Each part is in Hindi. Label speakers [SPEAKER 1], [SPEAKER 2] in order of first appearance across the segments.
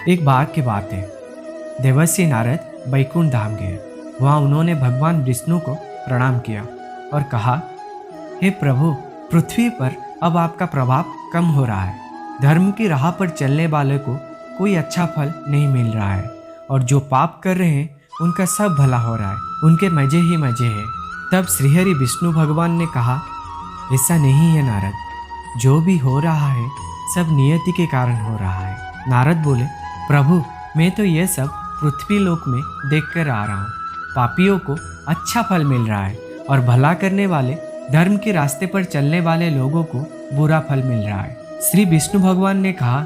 [SPEAKER 1] एक बार की बात है, देवर्षि नारद बैकुंठ धाम गए। वहाँ उन्होंने भगवान विष्णु को प्रणाम किया और कहा, हे प्रभु, पृथ्वी पर अब आपका प्रभाव कम हो रहा है। धर्म की राह पर चलने वाले को कोई अच्छा फल नहीं मिल रहा है और जो पाप कर रहे हैं उनका सब भला हो रहा है, उनके मजे ही मजे हैं। तब श्रीहरि विष्णु भगवान ने कहा, ऐसा नहीं है नारद, जो भी हो रहा है सब नियति के कारण हो रहा है। नारद बोले, प्रभु, मैं तो ये सब पृथ्वी लोक में देखकर आ रहा हूँ। पापियों को अच्छा फल मिल रहा है और भला करने वाले, धर्म के रास्ते पर चलने वाले लोगों को बुरा फल मिल रहा है। श्री विष्णु भगवान ने कहा,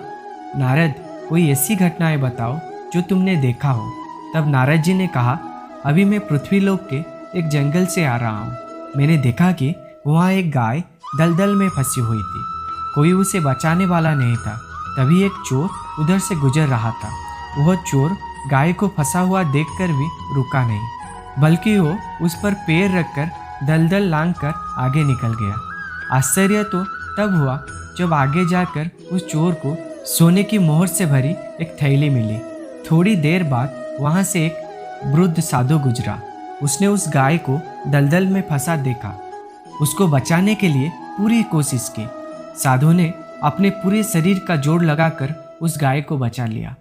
[SPEAKER 1] नारद, कोई ऐसी घटनाएं बताओ जो तुमने देखा हो। तब नारद जी ने कहा, अभी मैं पृथ्वी लोक के एक जंगल से आ रहा हूँ। मैंने देखा कि वहाँ एक गाय दलदल में फंसी हुई थी। कोई उसे बचाने वाला नहीं था। तभी एक चोर उधर से गुजर रहा था। वह चोर गाय को फंसा हुआ देखकर भी रुका नहीं, बल्कि वो उस पर पैर रखकर दलदल लांघकर आगे निकल गया। आश्चर्य तो तब हुआ जब आगे जाकर उस चोर को सोने की मोहर से भरी एक थैली मिली। थोड़ी देर बाद वहाँ से एक वृद्ध साधु गुजरा। उसने उस गाय को दलदल में फंसा देखा। उसको बचाने के लिए पूरी कोशिश की। साधु ने अपने पूरे शरीर का जोर लगाकर उस गाय को बचा लिया।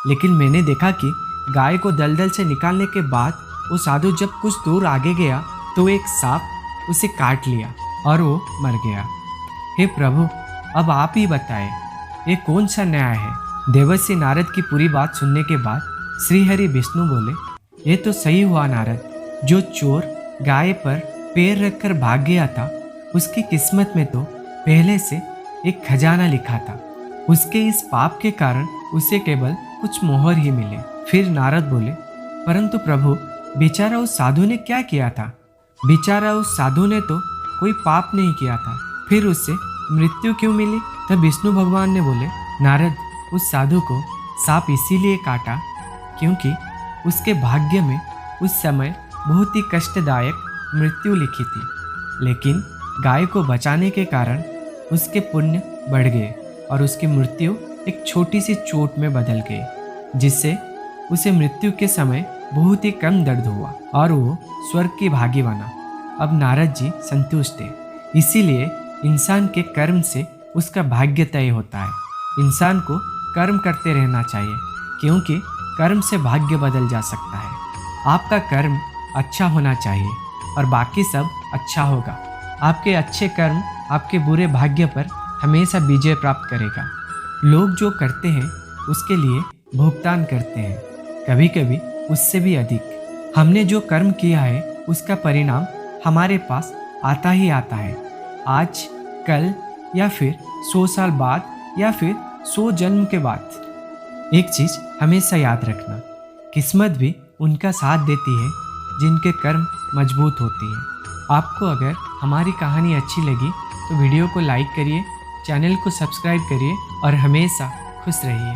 [SPEAKER 1] लेकिन मैंने देखा कि गाय को दलदल से निकालने के बाद वो साधु जब कुछ दूर आगे गया तो एक सांप उसे काट लिया और वो मर गया। हे प्रभु, अब आप ही बताएं, ये कौन सा न्याय है? देवर्षि नारद की पूरी बात सुनने के बाद श्रीहरि विष्णु बोले, ये तो सही हुआ नारद। जो चोर गाय पर पैर रखकर भाग गया था, उसकी किस्मत में तो पहले से एक खजाना लिखा था। उसके इस पाप के कारण उसे केवल कुछ मोहर ही मिले। फिर नारद बोले, परंतु प्रभु, बेचारा उस साधु ने क्या किया था? बेचारा उस साधु ने तो कोई पाप नहीं किया था, फिर उससे मृत्यु क्यों मिली? तब विष्णु भगवान ने बोले, नारद, उस साधु को सांप इसीलिए काटा क्योंकि उसके भाग्य में उस समय बहुत ही कष्टदायक मृत्यु लिखी थी। लेकिन गाय को बचाने के कारण उसके पुण्य बढ़ गए और उसकी मृत्यु एक छोटी सी चोट में बदल गई, जिससे उसे मृत्यु के समय बहुत ही कम दर्द हुआ और वो स्वर्ग की भागी बना। अब नारद जी संतुष्ट थे। इसीलिए इंसान के कर्म से उसका भाग्य तय होता है। इंसान को कर्म करते रहना चाहिए क्योंकि कर्म से भाग्य बदल जा सकता है। आपका कर्म अच्छा होना चाहिए और बाकी सब अच्छा होगा। आपके अच्छे कर्म आपके बुरे भाग्य पर हमेशा विजय प्राप्त करेगा। लोग जो करते हैं उसके लिए भुगतान करते हैं, कभी कभी उससे भी अधिक। हमने जो कर्म किया है उसका परिणाम हमारे पास आता ही आता है, आज, कल या फिर 100 साल बाद या फिर 100 जन्म के बाद। एक चीज़ हमेशा याद रखना, किस्मत भी उनका साथ देती है जिनके कर्म मजबूत होती है। आपको अगर हमारी कहानी अच्छी लगी तो वीडियो को लाइक करिए, चैनल को सब्सक्राइब करिए और हमेशा खुश रहिए।